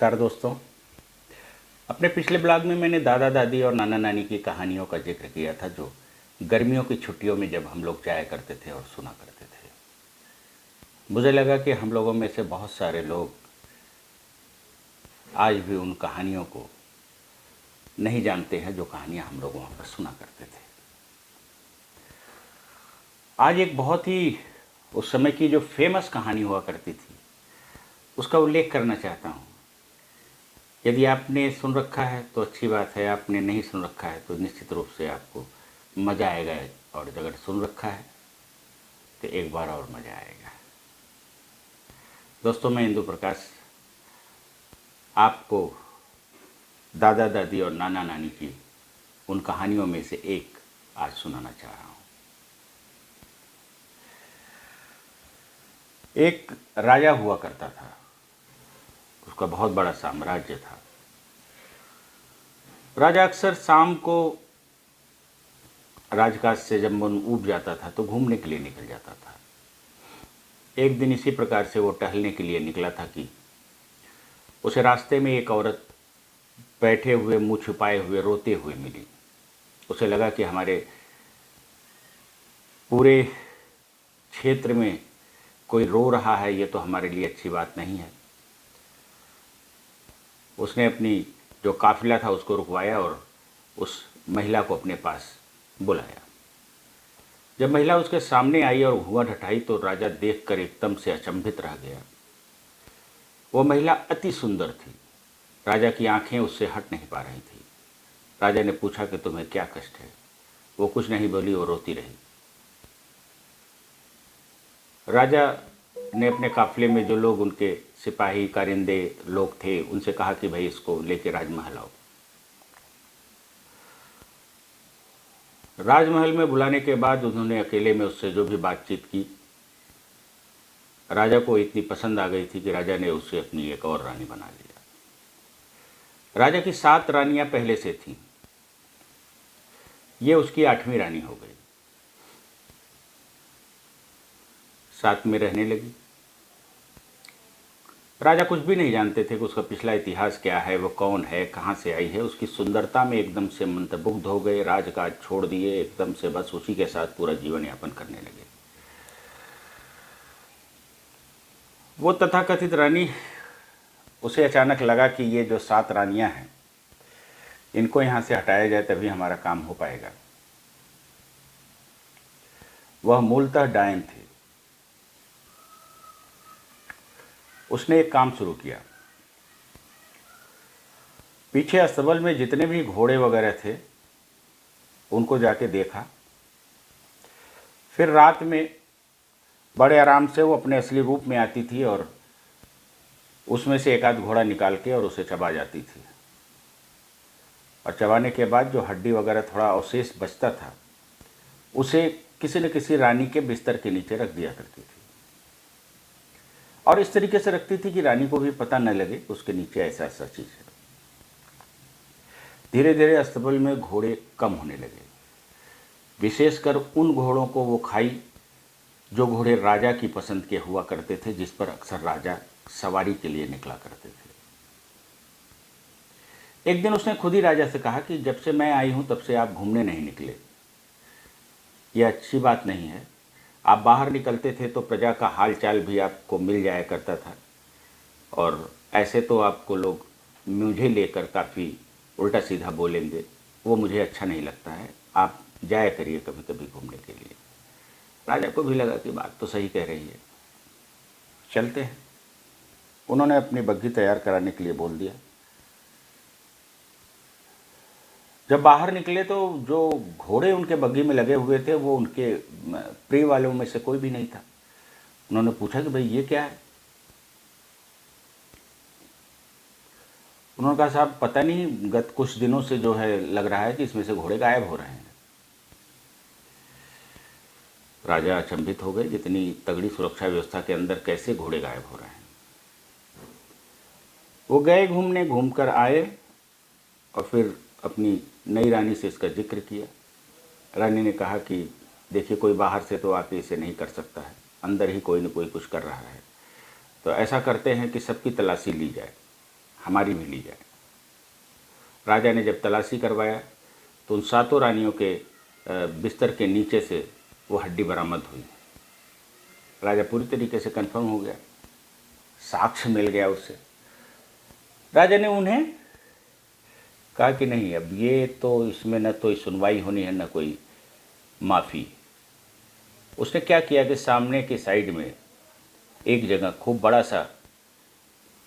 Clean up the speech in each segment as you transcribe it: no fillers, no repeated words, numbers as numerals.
नमस्कार दोस्तों। अपने पिछले ब्लॉग में मैंने दादा दादी और नाना नानी की कहानियों का जिक्र किया था, जो गर्मियों की छुट्टियों में जब हम लोग जाया करते थे और सुना करते थे। मुझे लगा कि हम लोगों में से बहुत सारे लोग आज भी उन कहानियों को नहीं जानते हैं जो कहानियां हम लोग वहाँ पर सुना करते थे। आज एक बहुत ही उस समय की जो फेमस कहानी हुआ करती थी उसका उल्लेख करना चाहता हूँ। यदि आपने सुन रखा है तो अच्छी बात है, आपने नहीं सुन रखा है तो निश्चित रूप से आपको मज़ा आएगा, और अगर सुन रखा है तो एक बार और मज़ा आएगा। दोस्तों, मैं इंदु प्रकाश आपको दादा दादी और नाना नानी की उन कहानियों में से एक आज सुनाना चाह रहा हूँ। एक राजा हुआ करता था, उसका बहुत बड़ा साम्राज्य था। राजा अक्सर शाम को राजकाज से जब मन ऊब जाता था तो घूमने के लिए निकल जाता था। एक दिन इसी प्रकार से वो टहलने के लिए निकला था कि उसे रास्ते में एक औरत बैठे हुए मुंह छुपाए हुए रोते हुए मिली। उसे लगा कि हमारे पूरे क्षेत्र में कोई रो रहा है, ये तो हमारे लिए अच्छी बात नहीं है। उसने अपनी जो काफिला था उसको रुकवाया और उस महिला को अपने पास बुलाया। जब महिला उसके सामने आई और घूंघट हटाई तो राजा देखकर एकदम से अचंभित रह गया। वो महिला अति सुंदर थी। राजा की आंखें उससे हट नहीं पा रही थी। राजा ने पूछा कि तुम्हें क्या कष्ट है? वो कुछ नहीं बोली, वो रोती रही। राजा ने अपने काफिले में जो लोग उनके सिपाही कारिंदे लोग थे उनसे कहा कि भाई इसको लेके राजमहल आओ। राजमहल में बुलाने के बाद उन्होंने अकेले में उससे जो भी बातचीत की, राजा को इतनी पसंद आ गई थी कि राजा ने उससे अपनी एक और रानी बना लिया। राजा की 7 रानियां पहले से थीं, ये उसकी 8वीं रानी हो गई। साथ में रहने लगी। राजा कुछ भी नहीं जानते थे कि उसका पिछला इतिहास क्या है, वो कौन है, कहाँ से आई है। उसकी सुंदरता में एकदम से मंत्रमुग्ध हो गए। राजकाज छोड़ दिए, एकदम से बस उसी के साथ पूरा जीवन यापन करने लगे। वो तथाकथित रानी, उसे अचानक लगा कि ये जो 7 रानियां हैं इनको यहाँ से हटाया जाए तभी हमारा काम हो पाएगा। वह मूलतः डायन थे। उसने एक काम शुरू किया। पीछे अस्तबल में जितने भी घोड़े वगैरह थे उनको जाके देखा। फिर रात में बड़े आराम से वो अपने असली रूप में आती थी और उसमें से एक आध घोड़ा निकाल के और उसे चबा जाती थी। और चबाने के बाद जो हड्डी वगैरह थोड़ा अवशेष बचता था उसे किसी न किसी रानी के बिस्तर के नीचे रख दिया करती थी, और इस तरीके से रखती थी कि रानी को भी पता न लगे उसके नीचे ऐसा ऐसा चीज़ है। धीरे धीरे अस्तबल में घोड़े कम होने लगे। विशेषकर उन घोड़ों को वो खाई जो घोड़े राजा की पसंद के हुआ करते थे, जिस पर अक्सर राजा सवारी के लिए निकला करते थे। एक दिन उसने खुद ही राजा से कहा कि जब से मैं आई हूं तब से आप घूमने नहीं निकले, यह अच्छी बात नहीं है। आप बाहर निकलते थे तो प्रजा का हाल चाल भी आपको मिल जाया करता था, और ऐसे तो आपको लोग मुझे लेकर काफ़ी उल्टा सीधा बोलेंगे, वो मुझे अच्छा नहीं लगता है। आप जाया करिए कभी कभी घूमने के लिए। राजा को भी लगा कि बात तो सही कह रही है, चलते हैं। उन्होंने अपनी बग्घी तैयार कराने के लिए बोल दिया। जब बाहर निकले तो जो घोड़े उनके बग्घी में लगे हुए थे वो उनके प्रिय वालों में से कोई भी नहीं था। उन्होंने पूछा कि भाई ये क्या है? उन्होंने कहा साहब पता नहीं, गत कुछ दिनों से जो है लग रहा है कि इसमें से घोड़े गायब हो रहे हैं। राजा अचंभित हो गए, जितनी तगड़ी सुरक्षा व्यवस्था के अंदर कैसे घोड़े गायब हो रहे हैं। वो गए घूमने, घूमकर आए और फिर अपनी नई रानी से इसका जिक्र किया। रानी ने कहा कि देखिए, कोई बाहर से तो आके इसे नहीं कर सकता है, अंदर ही कोई न कोई कुछ कर रहा है। तो ऐसा करते हैं कि सबकी तलाशी ली जाए। हमारी भी ली जाए। राजा ने जब तलाशी करवाया तो उन 7 रानियों के बिस्तर के नीचे से वो हड्डी बरामद हुई। राजा पूरी तरीके से कंफर्म हो गया, साक्ष्य मिल गया उससे। राजा ने उन्हें कहा कि नहीं, अब ये तो इसमें न तो सुनवाई होनी है न कोई माफ़ी। उसने क्या किया कि सामने के साइड में एक जगह खूब बड़ा सा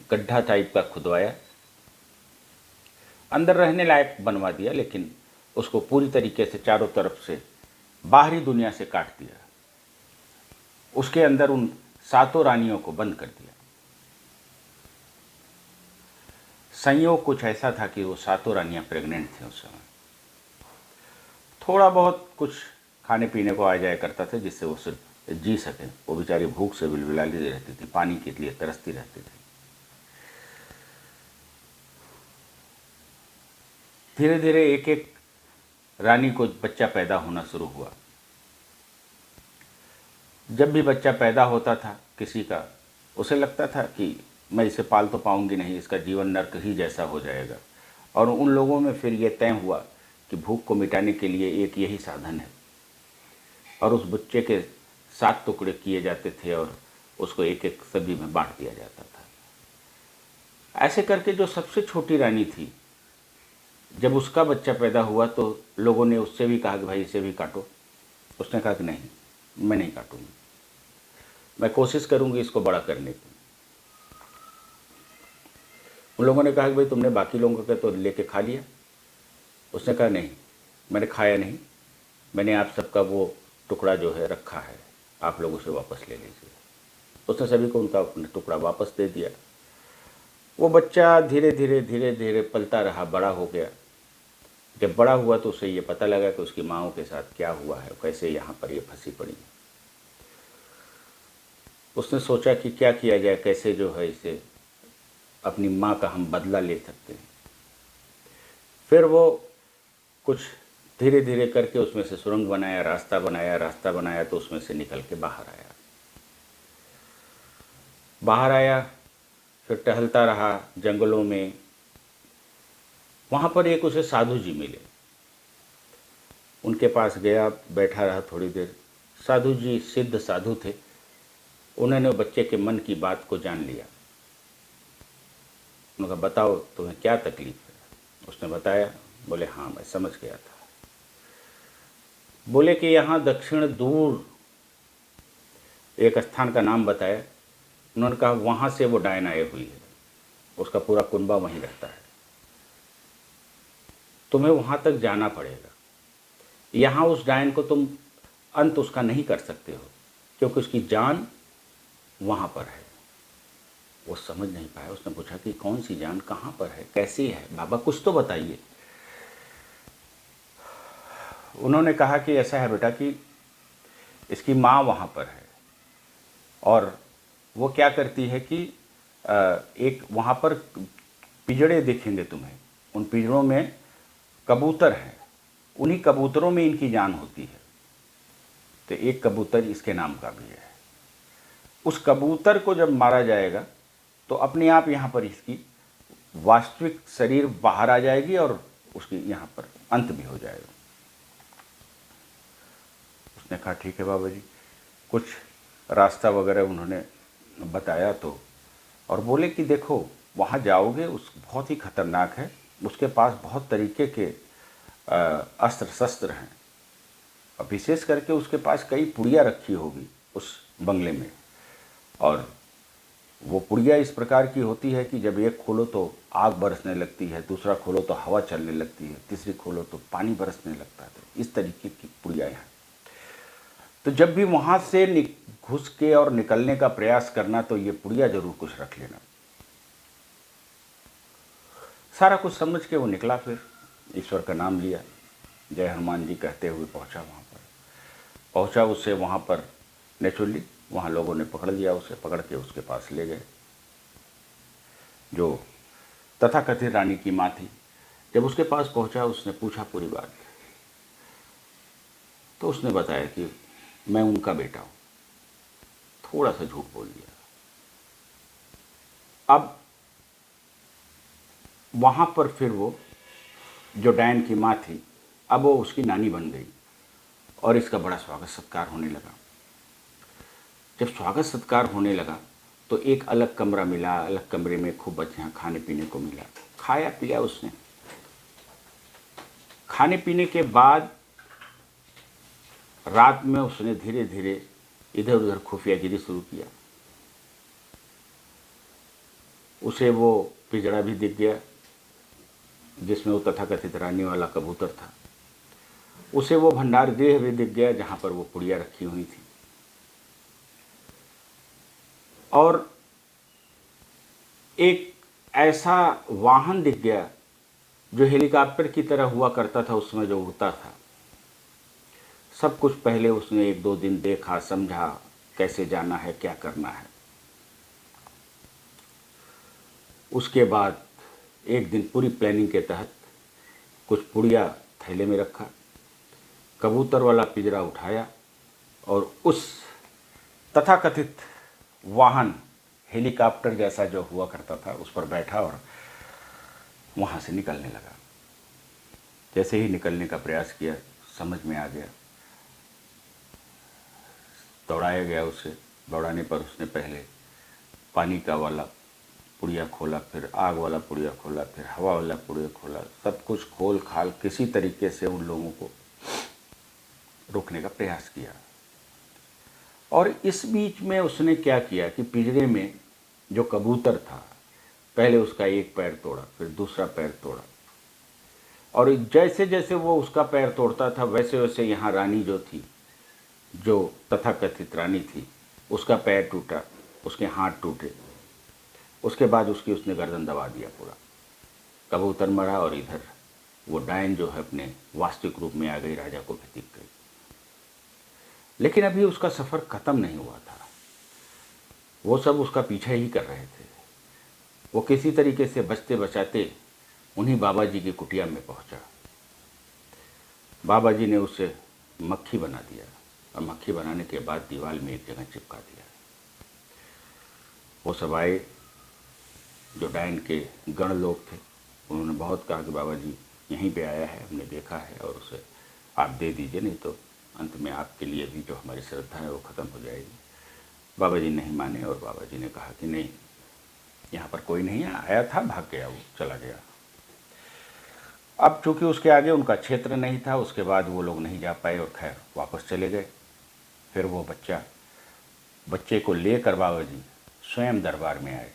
गड्ढा टाइप का खुदवाया, अंदर रहने लायक बनवा दिया, लेकिन उसको पूरी तरीके से चारों तरफ से बाहरी दुनिया से काट दिया। उसके अंदर उन 7 रानियों को बंद कर दिया। संयोग कुछ ऐसा था कि वो 7 रानियां प्रेग्नेंट थीं उस समय। थोड़ा बहुत कुछ खाने पीने को आ जाया करता था जिससे वो सिर्फ जी सके। वो बेचारी भूख से बिलबिलाती रहती थी, पानी के लिए तरसती रहती थी। धीरे धीरे एक एक रानी को बच्चा पैदा होना शुरू हुआ। जब भी बच्चा पैदा होता था किसी का, उसे लगता था कि मैं इसे पाल तो पाऊंगी नहीं, इसका जीवन नर्क ही जैसा हो जाएगा। और उन लोगों में फिर ये तय हुआ कि भूख को मिटाने के लिए एक यही साधन है, और उस बच्चे के 7 टुकड़े किए जाते थे और उसको एक एक सभी में बांट दिया जाता था। ऐसे करके जो सबसे छोटी रानी थी, जब उसका बच्चा पैदा हुआ तो लोगों ने उससे भी कहा कि भाई इसे भी काटो। उसने कहा कि नहीं, मैं नहीं काटूंगी, मैं कोशिश करूंगी इसको बड़ा करने की। उन लोगों ने कहा कि भाई तुमने बाकी लोगों का तो लेके खा लिया। उसने कहा नहीं, मैंने खाया नहीं, मैंने आप सबका वो टुकड़ा जो है रखा है, आप लोग उसे वापस ले लीजिए। उसने सभी को उनका टुकड़ा वापस दे दिया। वो बच्चा धीरे धीरे धीरे धीरे पलता रहा, बड़ा हो गया। जब बड़ा हुआ तो उसे ये पता लगा कि उसकी माँओं के साथ क्या हुआ है, कैसे यहाँ पर ये फंसी पड़ी। उसने सोचा कि क्या किया जाए, कैसे जो है इसे अपनी माँ का हम बदला ले सकते हैं। फिर वो कुछ धीरे धीरे करके उसमें से सुरंग बनाया, रास्ता बनाया, रास्ता बनाया तो उसमें से निकल के बाहर आया। बाहर आया, फिर टहलता रहा जंगलों में। वहाँ पर एक उसे साधु जी मिले। उनके पास गया, बैठा रहा थोड़ी देर। साधु जी सिद्ध साधु थे। उन्होंने बच्चे के मन की बात को जान लिया। उन्होंने कहा बताओ तुम्हें क्या तकलीफ है। उसने बताया। बोले हाँ मैं समझ गया था। बोले कि यहाँ दक्षिण दूर एक स्थान का नाम बताया। उन्होंने कहा वहाँ से वो डायन आई हुई है, उसका पूरा कुनबा वहीं रहता है, तुम्हें वहाँ तक जाना पड़ेगा। यहाँ उस डायन को तुम अंत उसका नहीं कर सकते हो, क्योंकि उसकी जान वहाँ पर है। वो समझ नहीं पाया। उसने पूछा कि कौन सी जान, कहाँ पर है, कैसी है, बाबा कुछ तो बताइए। उन्होंने कहा कि ऐसा है बेटा कि इसकी माँ वहाँ पर है, और वो क्या करती है कि एक वहाँ पर पिंजड़े दिखेंगे तुम्हें, उन पिंजड़ों में कबूतर हैं, उन्हीं कबूतरों में इनकी जान होती है। तो एक कबूतर इसके नाम का भी है। उस कबूतर को जब मारा जाएगा तो अपने आप यहाँ पर इसकी वास्तविक शरीर बाहर आ जाएगी और उसकी यहाँ पर अंत भी हो जाएगा। उसने कहा ठीक है बाबा जी। कुछ रास्ता वगैरह उन्होंने बताया तो, और बोले कि देखो वहाँ जाओगे, उस बहुत ही खतरनाक है, उसके पास बहुत तरीके के अस्त्र शस्त्र हैं, और विशेष करके उसके पास कई पुड़िया रखी होगी उस बंगले में। और वो पुड़िया इस प्रकार की होती है कि जब एक खोलो तो आग बरसने लगती है, दूसरा खोलो तो हवा चलने लगती है, तीसरी खोलो तो पानी बरसने लगता है। इस तरीके की पुड़िया हैं। तो जब भी वहाँ से घुस के और निकलने का प्रयास करना तो ये पुड़िया जरूर कुछ रख लेना। सारा कुछ समझ के वो निकला। फिर ईश्वर का नाम लिया, जय हनुमान जी कहते हुए पहुँचा। वहाँ पर पहुँचा, उससे वहाँ पर नेचुरली वहाँ लोगों ने पकड़ लिया। उसे पकड़ के उसके पास ले गए, जो तथाकथित रानी की माँ थी। जब उसके पास पहुँचा, उसने पूछा पूरी बात, तो उसने बताया कि मैं उनका बेटा हूँ। थोड़ा सा झूठ बोल दिया। अब वहाँ पर फिर वो जो डायन की माँ थी, अब वो उसकी नानी बन गई और इसका बड़ा स्वागत सत्कार होने लगा। जब स्वागत सत्कार होने लगा तो एक अलग कमरा मिला, अलग कमरे में खूब बढ़िया खाने पीने को मिला। खाया पिया उसने। खाने पीने के बाद रात में उसने धीरे धीरे इधर उधर खुफियागिरी शुरू किया। उसे वो पिंजड़ा भी दिख गया जिसमें वो तथाकथित रानी वाला कबूतर था। उसे वो भंडार गृह भी दिख गया जहाँ पर वो पुड़िया रखी हुई थी। और एक ऐसा वाहन दिख गया जो हेलीकॉप्टर की तरह हुआ करता था उस समय, जो उड़ता था। सब कुछ पहले उसने 1-2 दिन देखा, समझा कैसे जाना है, क्या करना है। उसके बाद एक दिन पूरी प्लानिंग के तहत कुछ पुड़िया थैले में रखा, कबूतर वाला पिंजरा उठाया और उस तथाकथित वाहन हेलीकॉप्टर जैसा जो हुआ करता था उस पर बैठा और वहाँ से निकलने लगा। जैसे ही निकलने का प्रयास किया, समझ में आ गया, दौड़ाया गया उसे। दौड़ाने पर उसने पहले पानी का वाला पुड़िया खोला, फिर आग वाला पुड़िया खोला, फिर हवा वाला पुड़िया खोला। सब कुछ खोल खाल किसी तरीके से उन लोगों को रोकने का प्रयास किया। और इस बीच में उसने क्या किया कि पिंजरे में जो कबूतर था, पहले उसका एक पैर तोड़ा, फिर दूसरा पैर तोड़ा। और जैसे जैसे वो उसका पैर तोड़ता था वैसे वैसे यहाँ रानी जो थी, जो तथाकथित रानी थी, उसका पैर टूटा, उसके हाथ टूटे। उसके बाद उसने गर्दन दबा दिया पूरा। कबूतर मरा और इधर वो डायन जो है अपने वास्तविक रूप में आ गई, राजा को भी दिख गई। लेकिन अभी उसका सफ़र ख़त्म नहीं हुआ था। वो सब उसका पीछा ही कर रहे थे। वो किसी तरीके से बचते बचाते उन्हीं बाबा जी की कुटिया में पहुंचा। बाबा जी ने उसे मक्खी बना दिया और मक्खी बनाने के बाद दीवार में एक जगह चिपका दिया। वो सब आए जो डायन के गण लोग थे। उन्होंने बहुत कहा कि बाबा जी यहीं पे आया है, हमने देखा है और उसे आप दे दीजिए, नहीं तो अंत में आपके लिए भी जो हमारी श्रद्धा है वो ख़त्म हो जाएगी। बाबा जी नहीं माने और बाबा जी ने कहा कि नहीं, यहाँ पर कोई नहीं है, आया था भाग गया, वो चला गया। अब चूँकि उसके आगे उनका क्षेत्र नहीं था, उसके बाद वो लोग नहीं जा पाए और खैर वापस चले गए। फिर वो बच्चे को लेकर बाबा जी स्वयं दरबार में आए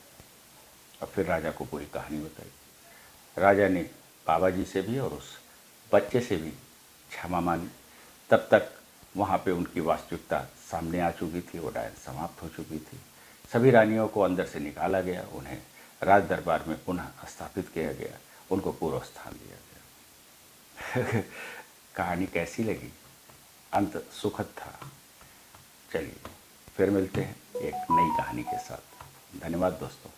और फिर राजा को पूरी कहानी बताई। राजा ने बाबा जी से भी और उस बच्चे से भी क्षमा मांगी। तब तक वहाँ पे उनकी वास्तविकता सामने आ चुकी थी, वो डायन समाप्त हो चुकी थी। सभी रानियों को अंदर से निकाला गया, उन्हें राज दरबार में पुनः स्थापित किया गया, उनको पूर्व स्थान दिया गया। कहानी कैसी लगी? अंत सुखद था। चलिए फिर मिलते हैं एक नई कहानी के साथ। धन्यवाद दोस्तों।